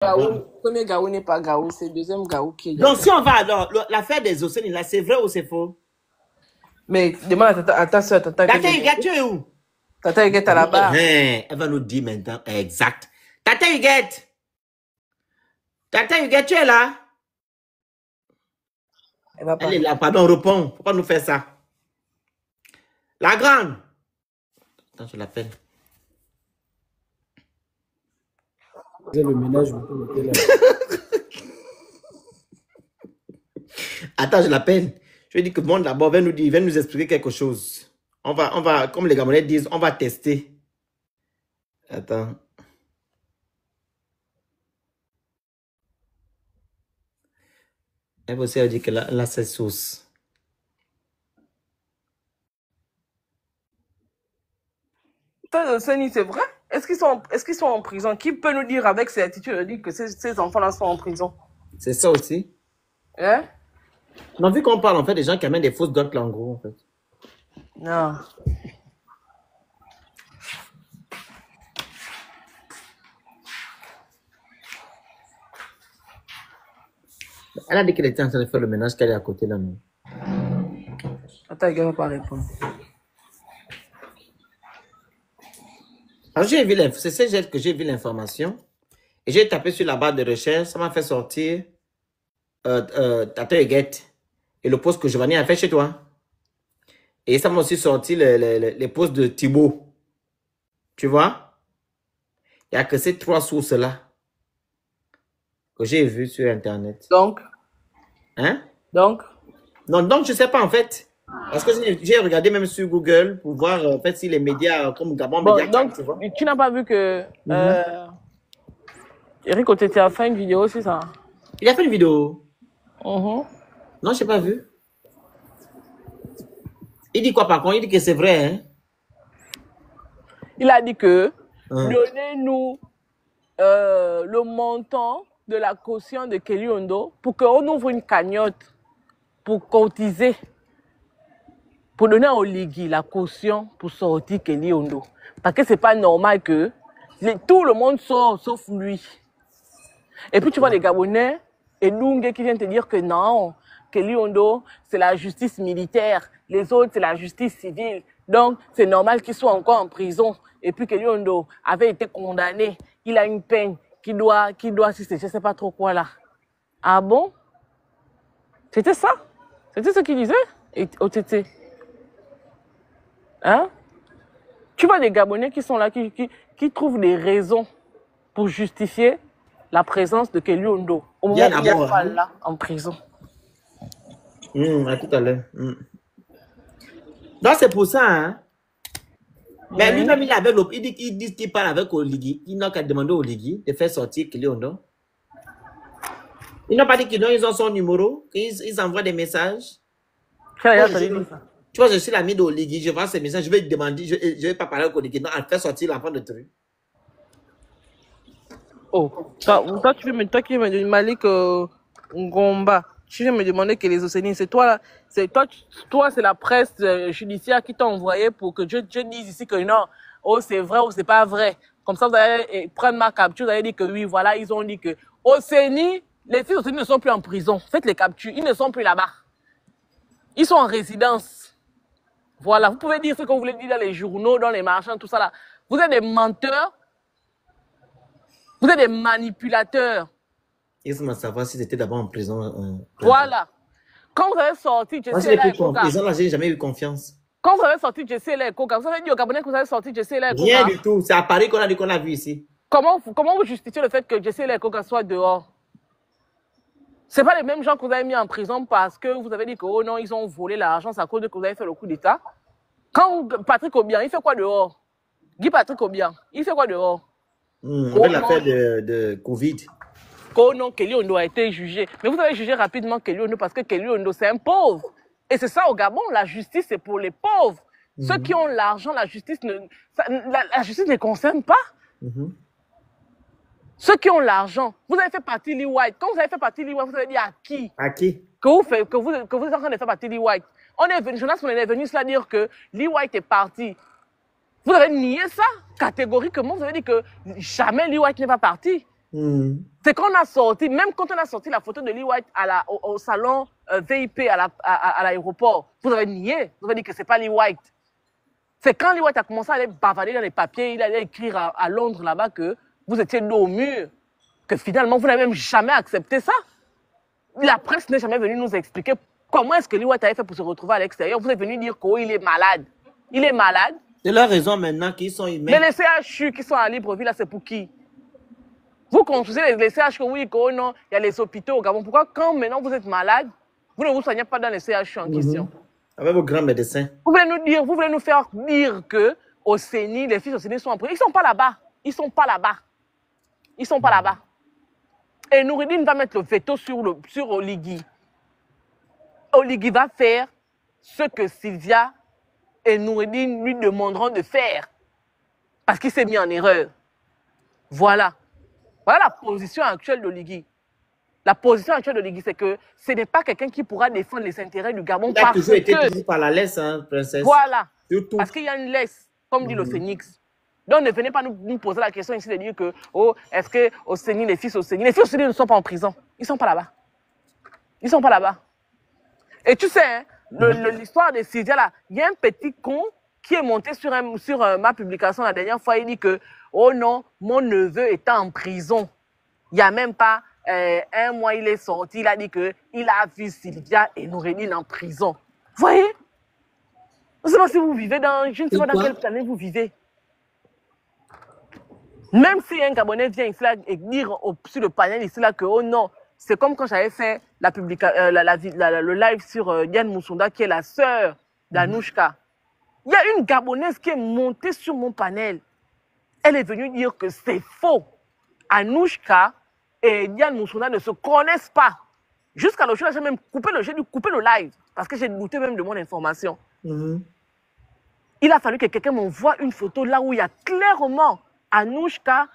Ah bon? Premier Gaou n'est pas Gaou, c'est le deuxième Gaou qui est Donc, Gaou. si on va alors, l'affaire des Océanies, là, c'est vrai ou c'est faux? Mais demande à ta soeur, Tata Tata Huguette. Huguette, tu es où? Tata Huguette à la barre. Elle va nous dire maintenant exact. Tata Huguette! Tata Huguette, tu es là? Elle est là, pardon, réponds. Pourquoi nous faire ça? La grande! Attends, je l'appelle. Le ménage, vous là. Attends, je l'appelle. Je lui dis que bon, d'abord, viens nous expliquer quelque chose. On va, comme les Gabonais disent, on va tester. Attends. Elle va aussi dire que là, c'est sauce. C'est vrai? Est-ce qu'ils sont en prison? Qui peut nous dire avec certitude que ces enfants-là sont en prison? C'est ça aussi. Hein? On a vu qu'on parle en fait des gens qui amènent des fausses dots là en gros en fait. Non. Elle a dit qu'elle était en train de faire le ménage qu'elle est à côté là, non? Attends, elle ne va pas répondre. Alors c'est ce que j'ai vu l'information et j'ai tapé sur la barre de recherche, ça m'a fait sortir Tata Huguette et le post que Giovanni a fait chez toi. Et ça m'a aussi sorti les posts de Thibaut. Tu vois? Il n'y a que ces 3 sources-là que j'ai vues sur Internet. Donc? Hein? Donc? Non, donc je ne sais pas en fait. Parce que j'ai regardé même sur Google pour voir en fait si les médias comme Gabon Bon, Média. donc, tu n'as pas vu que Eric Otete a fait une vidéo, c'est ça? Il a fait une vidéo. Non, je n'ai pas vu. Il dit quoi par contre? Il dit que c'est vrai. Hein? Il a dit que donnez-nous le montant de la caution de Kelly Ondo pour qu'on ouvre une cagnotte pour cotiser, pour donner à Oligui la caution pour sortir Kelly Ondo. Parce que c'est pas normal que tout le monde sort sauf lui. Et puis tu vois les Gabonais et Lungue qui viennent te dire que non, Kelly Ondo, c'est la justice militaire, les autres, c'est la justice civile. Donc, c'est normal qu'il soit encore en prison. Et puis Kelly Ondo avait été condamné. Il a une peine qui doit si c'est je ne sais pas trop quoi là. Ah bon? C'était ça? C'était ce qu'il disait au TT. Hein? Tu vois des Gabonais qui sont là, qui trouvent des raisons pour justifier la présence de Kelly Ondo au moment où il n'est pas là en prison. À tout à l'heure. Donc c'est pour ça, hein? Mais lui-même, il dit qu'il parle avec Oligui. Il n'a qu'à demander au Oligui de faire sortir Kelly Ondo. Ils n'ont pas dit qu'ils ont son numéro, qu'ils envoient des messages. Tu vois, je suis l'ami d'Oligui, je vois ces messages, je vais demander, je ne vais pas parler avec Oligui, non, à faire sortir l'enfant de truc. Oh, toi qui veux me demander Malik Ngomba, tu veux me demander que les Océaniens, c'est toi, c'est la presse judiciaire qui t'a envoyé pour que je dise ici que non, oh c'est vrai ou c'est pas vrai. Comme ça, vous allez prendre ma capture, vous allez dire que oui, voilà, ils ont dit que Océanie, les fils Océanie ne sont plus en prison. Faites les captures, ils ne sont plus là-bas. Ils sont en résidence. Voilà, vous pouvez dire ce que vous voulez dire dans les journaux, dans les marchands, tout ça là. Vous êtes des menteurs. Vous êtes des manipulateurs. Ils vont savoir si c'était d'abord en prison. Voilà. Quand vous avez sorti Jessé Ela Ekoka. Les gens là, j'ai jamais eu confiance. Quand vous avez sorti Jessé Ela Ekoka, vous avez dit au Gabonais que vous avez sorti Jessé Ela Ekoka. Rien du tout. C'est à Paris qu'on a vu ici. Comment vous justifiez le fait que Jessé Ela Ekoka soit dehors? Ce n'est pas les mêmes gens que vous avez mis en prison parce que vous avez dit que oh non, ils ont volé l'argent, c'est à cause de que vous avez fait le coup d'État. Quand Patrick Obiang, il fait quoi dehors? Guy Patrick Obiang, il fait quoi dehors? Avec l'affaire de Covid. Oh non, Kelly Ondo a été jugé. Mais vous avez jugé rapidement Kelly Ondo parce que Kelly Ondo, c'est un pauvre. Et c'est ça au Gabon, la justice, c'est pour les pauvres. Ceux qui ont l'argent, la justice ne concerne pas. Ceux qui ont l'argent, vous avez fait partie Lee White. Quand vous avez fait partie Lee White, vous avez dit à qui? À qui? Que vous êtes en train de faire partie Lee White. Jonas Moulin est venu cela dire que Lee White est parti. Vous avez nié ça catégoriquement. Vous avez dit que jamais Lee White n'est pas parti. C'est qu'on a sorti, même quand on a sorti la photo de Lee White au salon VIP à l'aéroport, vous avez nié, vous avez dit que ce n'est pas Lee White. C'est quand Lee White a commencé à aller bavaler dans les papiers, il allait écrire à Londres là-bas que vous étiez dos au mur, que finalement vous n'avez même jamais accepté ça. La presse n'est jamais venue nous expliquer comment est-ce que Lee White avait fait pour se retrouver à l'extérieur. Vous êtes venu dire qu'il est malade. Il est malade. C'est leur raison maintenant qu'ils sont humains. Mais les CHU qui sont à Libreville, là, c'est pour qui? Vous construisez les CHU, oui, non, il y a les hôpitaux au Gabon. Pourquoi quand maintenant vous êtes malade, vous ne vous soignez pas dans les CHU en question? Avec vos grands médecins. Vous voulez nous faire dire que au CENI, les fils au CENI sont en prison. Ils ne sont pas là-bas. Ils ne sont pas là-bas. Ils ne sont pas là-bas. Et Noureddine va mettre le veto sur Oligui. Oligui va faire ce que Sylvia et Noureddine lui demanderont de faire. Parce qu'il s'est mis en erreur. Voilà. Voilà la position actuelle d'Oligui. La position actuelle d'Oligui, c'est que ce n'est pas quelqu'un qui pourra défendre les intérêts du Gabon. Il a toujours été toujours par la laisse, hein, princesse. Voilà. Surtout. Parce qu'il y a une laisse, comme dit le Phénix. Donc ne venez pas nous poser la question ici de dire que, oh, est-ce que au CENI, les fils au CENI ne sont pas en prison. Ils ne sont pas là-bas. Ils ne sont pas là-bas. Et tu sais, hein, l'histoire de Sylvia, là, il y a un petit con qui est monté sur ma publication la dernière fois. Il dit que, oh non, mon neveu est en prison. Il n'y a même pas un mois, il est sorti. Il a dit qu'il a vu Sylvia et Noureddine en prison. Vous voyez? Je ne sais pas si vous vivez dans... Je ne sais pas dans quelle planète vous vivez. Même si un Gabonais vient ici là, et dire sur le panel ici là que, oh non, c'est comme quand j'avais fait le live sur Diane Moussonda, qui est la sœur d'Anouchka. Il y a une Gabonaise qui est montée sur mon panel. Elle est venue dire que c'est faux. Anouchka et Diane Moussonda ne se connaissent pas. Jusqu'à l'aujourd'hui, j'ai même coupé le live parce que j'ai douté même de mon information. Il a fallu que quelqu'un m'envoie une photo là où il y a clairement Anouchka,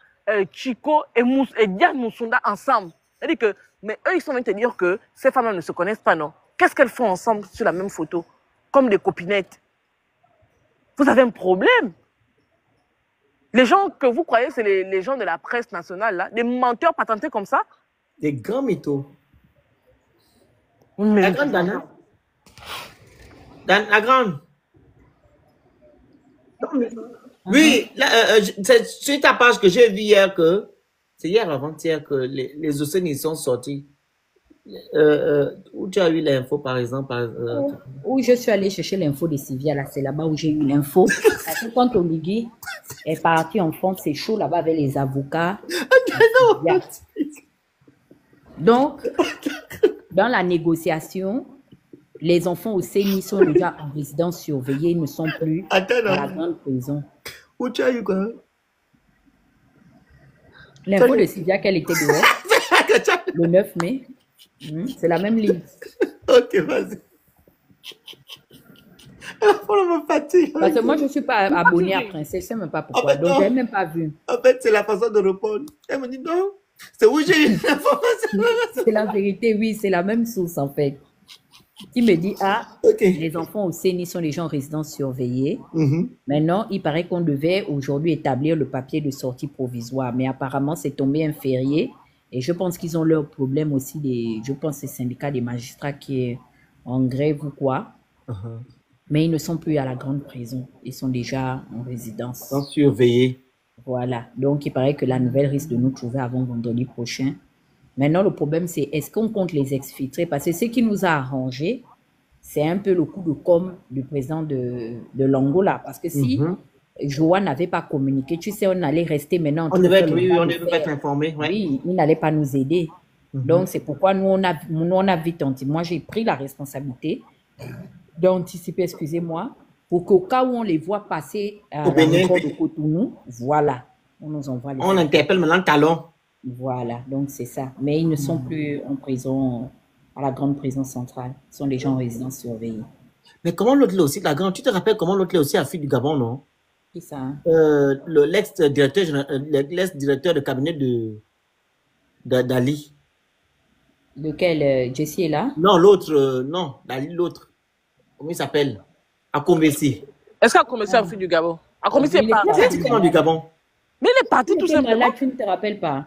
Chico et Diane Moussonda ensemble. C'est-à-dire que, mais eux, ils sont venus te dire que ces femmes-là ne se connaissent pas, non? Qu'est-ce qu'elles font ensemble sur la même photo? Comme des copinettes. Vous avez un problème. Les gens que vous croyez, c'est les gens de la presse nationale, là, des menteurs patentés comme ça. Des grands mythos. Mais... La grande Dana. La grande. Oui, c'est sur ta page que j'ai vu hier que, c'est hier avant-hier que les Océanies sont sortis. Où tu as eu l'info, par exemple? Où je suis allée chercher l'info de Sylvia, là, c'est là-bas où j'ai eu l'info. Parce que quand Oligui est parti en France, c'est chaud là-bas avec les avocats. Donc, dans la négociation, les enfants au CENI sont déjà en résidence surveillée, ils ne sont plus à la grande prison. Où tu as eu quoi? L'info de Sylvia qu'elle était dehors, le 9 mai. C'est la même ligne. Ok, vas-y. On me fatigue. Parce que moi, je ne suis pas abonnée à Princesse, je ne sais même pas pourquoi. Donc, je n'ai même pas vu. En fait, c'est la façon de répondre. Elle me dit non, c'est où j'ai eu l'information. C'est la vérité, oui, c'est la même source en fait. Qui me dit, ah, les enfants au CENI sont les gens en résidence surveillée. Maintenant, il paraît qu'on devait aujourd'hui établir le papier de sortie provisoire. Mais apparemment, c'est tombé un férié. Et je pense qu'ils ont leur problème aussi, je pense, ces syndicats des magistrats qui est en grève ou quoi. Mais ils ne sont plus à la grande prison. Ils sont déjà en résidence. Ils sont surveillés. Voilà. Donc, il paraît que la nouvelle risque de nous trouver avant vendredi prochain. Maintenant, le problème, c'est est-ce qu'on compte les exfiltrer? Parce que ce qui nous a arrangé, c'est un peu le coup de com' du président de l'Angola. Parce que si Joa n'avait pas communiqué, tu sais, on allait rester maintenant... On devait être informés. Ouais. Oui, il n'allait pas nous aider. Donc, c'est pourquoi nous, on a vite anticipé. Moi, j'ai pris la responsabilité d'anticiper, excusez-moi, pour qu'au cas où on les voit passer à l'aéroport de Cotonou, voilà, on nous envoie les... On interpelle maintenant le talon. Voilà, donc c'est ça. Mais ils ne sont plus en prison, à la grande prison centrale. Ce sont des gens en résidence surveillée. Mais comment l'autre là aussi, la grande, tu te rappelles comment l'autre là aussi a fui du Gabon, non? Qui ça? Hein? L'ex-directeur de cabinet d'Ali. Lequel? Jessie est là? Non, l'autre, non, d'Ali, l'autre. Comment il s'appelle? Akombesi. Est-ce qu'Akombesi a fui du Gabon? Akombesi est parti. C'est comment du Gabon? Mais il est parti tout simplement. Là, tu ne te rappelles pas?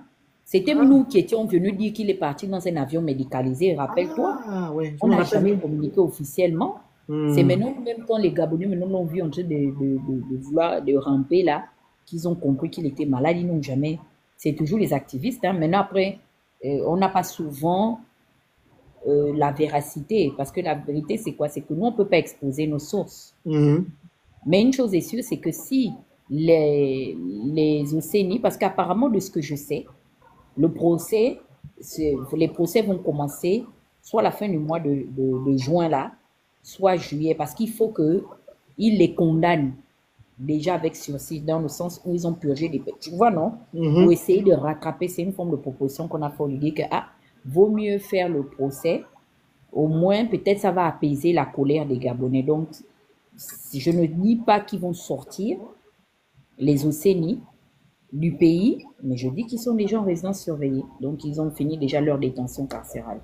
C'était nous qui étions venus dire qu'il est parti dans un avion médicalisé, rappelle-toi. Ah, ouais, On n'a jamais communiqué officiellement. C'est maintenant, même quand les Gabonais l'ont vu en train de vouloir de ramper là, qu'ils ont compris qu'il était malade, ils n'ont jamais. C'est toujours les activistes. Hein. Maintenant, après, on n'a pas souvent la véracité, parce que la vérité, c'est quoi? C'est que nous, on ne peut pas exposer nos sources. Mais une chose est sûre, c'est que si les OCENI, parce qu'apparemment, de ce que je sais, les procès vont commencer soit à la fin du mois de juin là, soit juillet, parce qu'il faut qu'ils les condamnent déjà avec sursis, dans le sens où ils ont purgé des... Tu vois, non? Pour essayer de rattraper, c'est une forme de proposition qu'on a formulée que, vaut mieux faire le procès, au moins peut-être ça va apaiser la colère des Gabonais. Donc, je ne dis pas qu'ils vont sortir les OCENI du pays, mais je dis qu'ils sont déjà en résidence surveillée. Donc, ils ont fini déjà leur détention carcérale.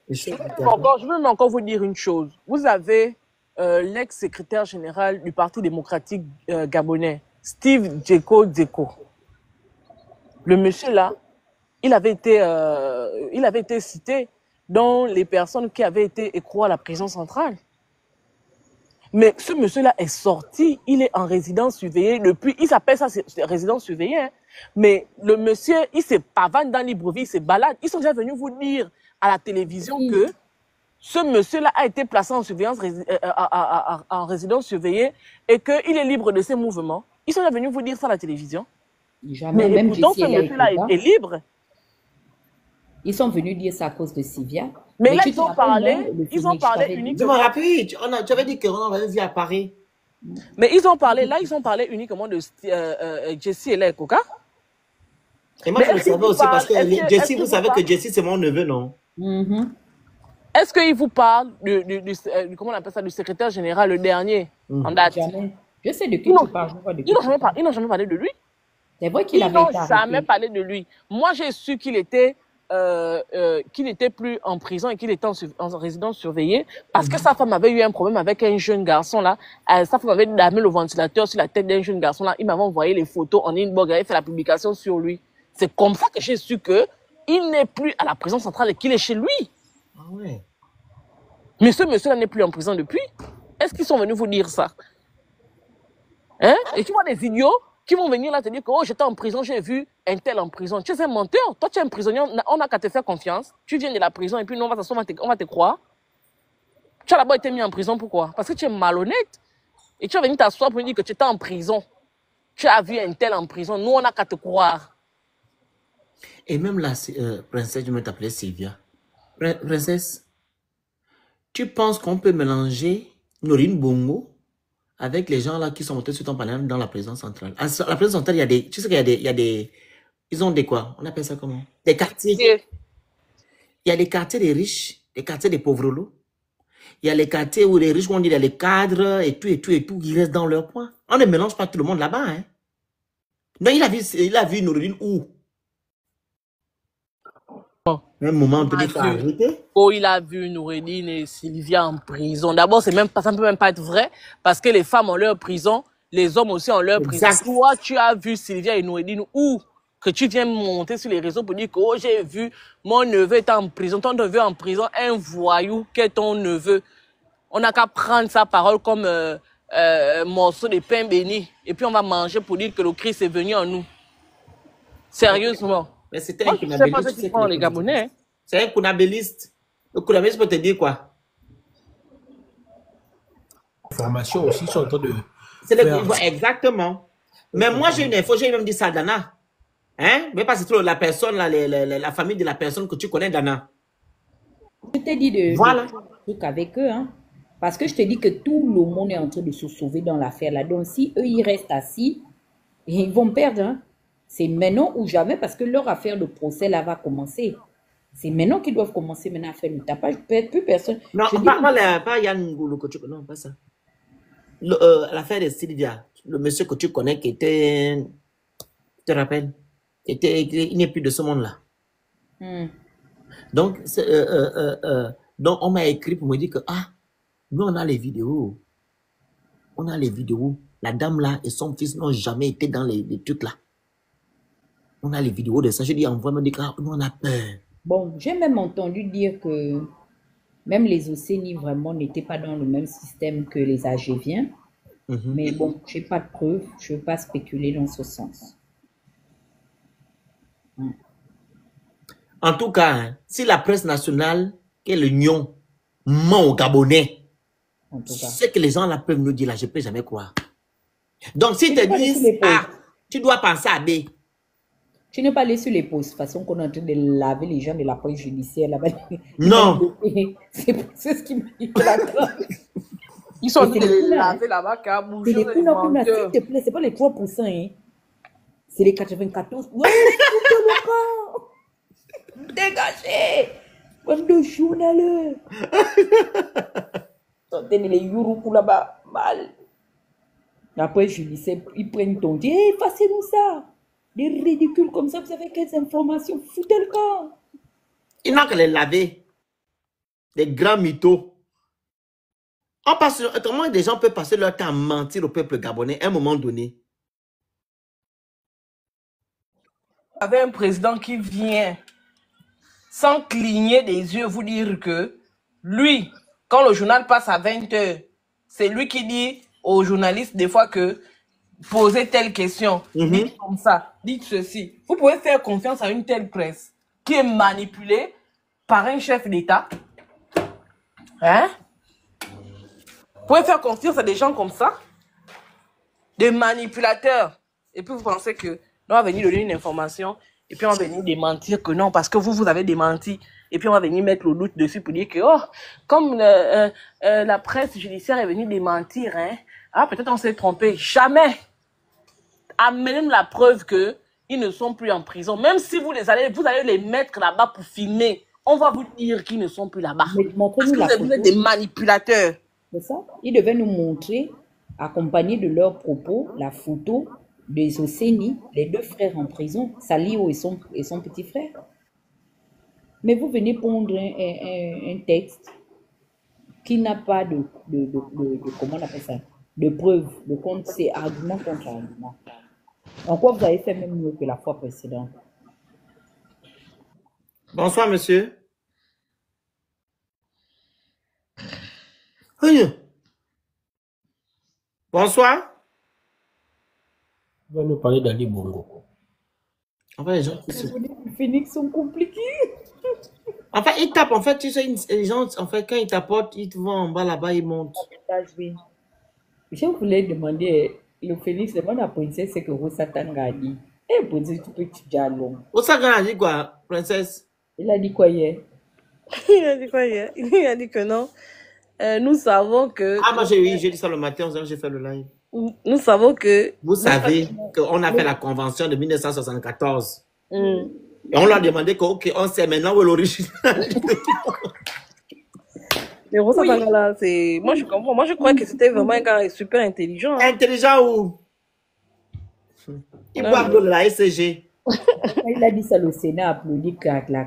Je veux encore vous dire une chose. Vous avez l'ex-secrétaire général du Parti démocratique gabonais, Steve Djeko. Le monsieur là, il avait été cité dans les personnes qui avaient été écrouées à la prison centrale. Mais ce monsieur-là est sorti, il est en résidence surveillée depuis, il s'appelle ça résidence surveillée, hein. Mais le monsieur, il se pavane dans Libreville, il se balade. Ils sont déjà venus vous dire à la télévision que ce monsieur-là a été placé en surveillance, en résidence surveillée et qu'il est libre de ses mouvements. Ils sont déjà venus vous dire ça à la télévision. Jamais, mais même pourtant, ce monsieur-là est libre. Ils sont venus dire ça à cause de Sylvia. Mais là, ils ont parlé uniquement... Je me rappelle, tu avais dit qu'on avait vu à Paris. Mais ils ont parlé uniquement de Jessie et Coca. Et moi, je le savais aussi parce que Jessie, vous savez que Jessie, c'est mon neveu, non? Est-ce qu'il vous parle comment on appelle ça, du secrétaire général, le dernier, en date? Jamais. Je sais de qui tu parles. Ils n'ont jamais parlé de lui. C'est vrai qu'il avait été arrêté. Ils n'ont jamais parlé de lui. Moi, j'ai su qu'il était... qu'il n'était plus en prison et qu'il était en résidence surveillée parce que sa femme avait eu un problème avec un jeune garçon là. Sa femme avait damé le ventilateur sur la tête d'un jeune garçon là. Il m'avait envoyé les photos en inbox, il avait fait la publication sur lui. C'est comme ça que j'ai su qu'il n'est plus à la prison centrale et qu'il est chez lui. Ah ouais. Mais ce monsieur-là n'est plus en prison depuis. Est-ce qu'ils sont venus vous dire ça? Hein? Et tu vois des idiots qui vont venir là te dire que oh, j'étais en prison, j'ai vu un tel en prison. Tu es un menteur. Toi, tu es un prisonnier, on n'a qu'à te faire confiance. Tu viens de la prison et puis nous, on va te croire. Tu as d'abord été mis en prison, pourquoi? Parce que tu es malhonnête. Et tu vas venir t'asseoir pour dire que tu étais en prison. Tu as vu un tel en prison. Nous, on n'a qu'à te croire. Et même là, princesse, je vais t'appeler Sylvia. Princesse, tu penses qu'on peut mélanger Norine Bongo avec les gens là qui sont montés sur ton panel dans la prison centrale? À la prison centrale, il y a des... Tu sais qu'il y a des... Ils ont des quoi? On appelle ça comment? Des quartiers. Il y a des quartiers des riches, des quartiers des pauvres lots. Il y a les quartiers où les riches, on dit, il y a les cadres et tout, qui restent dans leur coin. On ne mélange pas tout le monde là-bas, hein. Non, il a vu Nourine où? Un moment, on te dit arrêter. Oh, il a vu Noureddine et Sylvia en prison. D'abord, ça ne peut même pas être vrai, parce que les femmes ont leur prison, les hommes aussi ont leur prison. Toi, tu as vu Sylvia et Noureddine où? Que tu viens monter sur les réseaux pour dire que oh, j'ai vu mon neveu est en prison, ton neveu en prison, un voyou qu'est ton neveu. On n'a qu'à prendre sa parole comme morceau de pain béni, et puis on va manger pour dire que le Christ est venu en nous. Sérieusement. Mais c'était un kunabéliste. Les Gabonais. C'est un kunabéliste. Le kunabéliste peut te dire quoi? Formation aussi, ils sont en train de... Exactement. Mais moi, j'ai une info, j'ai même dit ça à Dana. Hein? Mais pas c'est trop la personne, là, la famille de la personne que tu connais, Dana. Je t'ai dit de truc avec eux, hein. Parce que je te dis que tout le monde est en train de se sauver dans l'affaire là. Donc si eux, ils restent assis, ils vont perdre, hein. C'est maintenant ou jamais parce que leur affaire de procès là va commencer. C'est maintenant qu'ils doivent commencer maintenant à faire le tapage. Plus personne. Non, pas Yann Ngoulou que tu connais, non, pas ça. L'affaire de Sylvia, le monsieur que tu connais qui était, tu te rappelles, il n'est plus de ce monde-là. Donc, donc, on m'a écrit pour me dire que, nous on a les vidéos. On a les vidéos. La dame là et son fils n'ont jamais été dans les trucs là. On a les vidéos de ça. Je dis, envoie-moi des cas. Nous, on a peur. Bon, j'ai même entendu dire que même les Océnies vraiment n'étaient pas dans le même système que les Agéviens. Mais bon, je n'ai pas de preuves. Je ne veux pas spéculer dans ce sens. En tout cas, hein, si la presse nationale, qui est l'Union, ment aux Gabonais, ce que les gens là peuvent nous dire là, je ne peux jamais croire. Donc, si tu te dis, ah, tu dois penser à B. Tu n'es pas allé sur les posts, façon qu'on est en train de laver les gens de la police judiciaire là-bas. Non. C'est ce qui m'a dit là. Ils sont en train de laver là-bas, car c'est les s'il te plaît, c'est pas les 3%, hein. C'est les 94%. Ouais, dégagez! Bande de journaleux! Tenez les Yourou là-bas, mal. Après, je disais, ils prennent ton dit, hey, passez-nous ça! Des ridicules comme ça, vous avez quelles informations? Foutez le camp! Il n'a qu'à les laver. Des grands mythos. Autrement, des gens peuvent passer leur temps à mentir au peuple gabonais à un moment donné. Avec un président qui vient sans cligner des yeux vous dire que lui, quand le journal passe à 20h, c'est lui qui dit aux journalistes des fois que posez telle question, dites comme ça, dites ceci. Vous pouvez faire confiance à une telle presse qui est manipulée par un chef d'État. Hein? Vous pouvez faire confiance à des gens comme ça, des manipulateurs. Et puis vous pensez que on va venir donner une information et puis on va venir démentir que non, parce que vous avez démenti. Et puis on va venir mettre le doute dessus pour dire que, oh, comme la presse judiciaire est venue démentir, hein, ah, peut-être on s'est trompé. Jamais. Amenez-nous la preuve qu'ils ne sont plus en prison. Même si vous allez les mettre là-bas pour filmer, on va vous dire qu'ils ne sont plus là-bas. Parce que vous êtes des manipulateurs. C'est ça? Ils devaient nous montrer, accompagnés de leurs propos, la photo des Océnies, les deux frères en prison, Salio et son petit frère. Mais vous venez pondre un texte qui n'a pas de comment on appelle ça, de preuve, c'est argument contre argument. En quoi vous avez fait même mieux que la fois précédente? Bonsoir, monsieur. Oui. Bonsoir. On va nous parler d'Ali Bongo. Enfin, les gens les Phoenix sont compliqués. Enfin, ils tapent. En fait, tu sais, les gens, en fait, quand ils t'apportent, ils te vont en bas là-bas, ils montent. Je voulais demander, le Phoenix demande à la princesse ce que Rosatan a dit. Eh, princesse, tu peux étudier à l'homme. Rosatan a dit quoi, princesse? Il a dit quoi hier? Il a dit quoi hier? Il a dit que non. Nous savons que... Ah, moi, j'ai dit ça le matin, j'ai fait le live. Nous savons que... Vous savez qu'on a fait la convention de 1974. Et on leur a demandé qu'on sait maintenant où est l'origine. Mais Rosatan, là, c'est... Moi, je comprends. Moi, je crois que c'était vraiment un gars super intelligent. Intelligent où? Il parle de la SCG. Il a dit ça, le Sénat applaudit la